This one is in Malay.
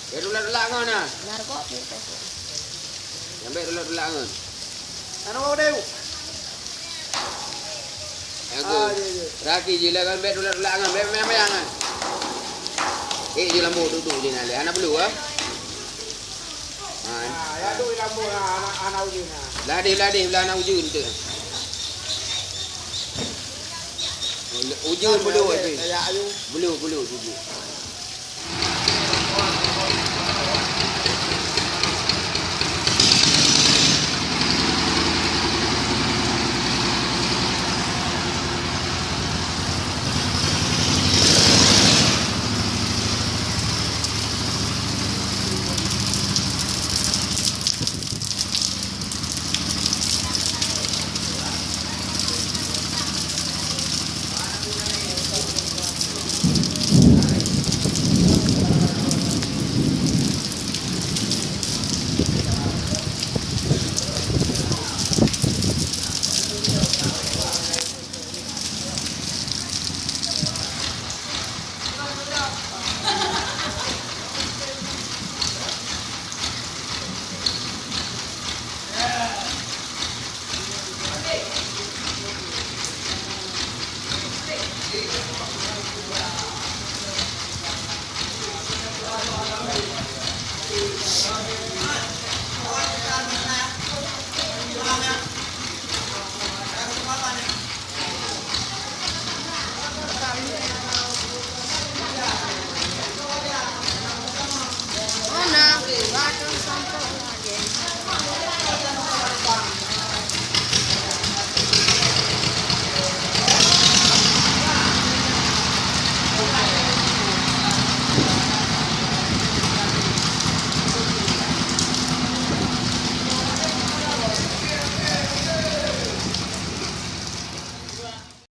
Bet dulak-dulak ngon nah. Benar kok gitu. Yang bet dulak-dulak ngon. Ano mau deu? Aku. Raki je lah kan bet dulak-dulak ngon. Bet mayang kan. Je lambu duduk je nak. Anak perlu ah. Ya tu lambu anak ujung nah. Ladih belah anak ujung tu. Ujung bulu tu. Ya ayu. Bulu tu. Mana? Batu sampo.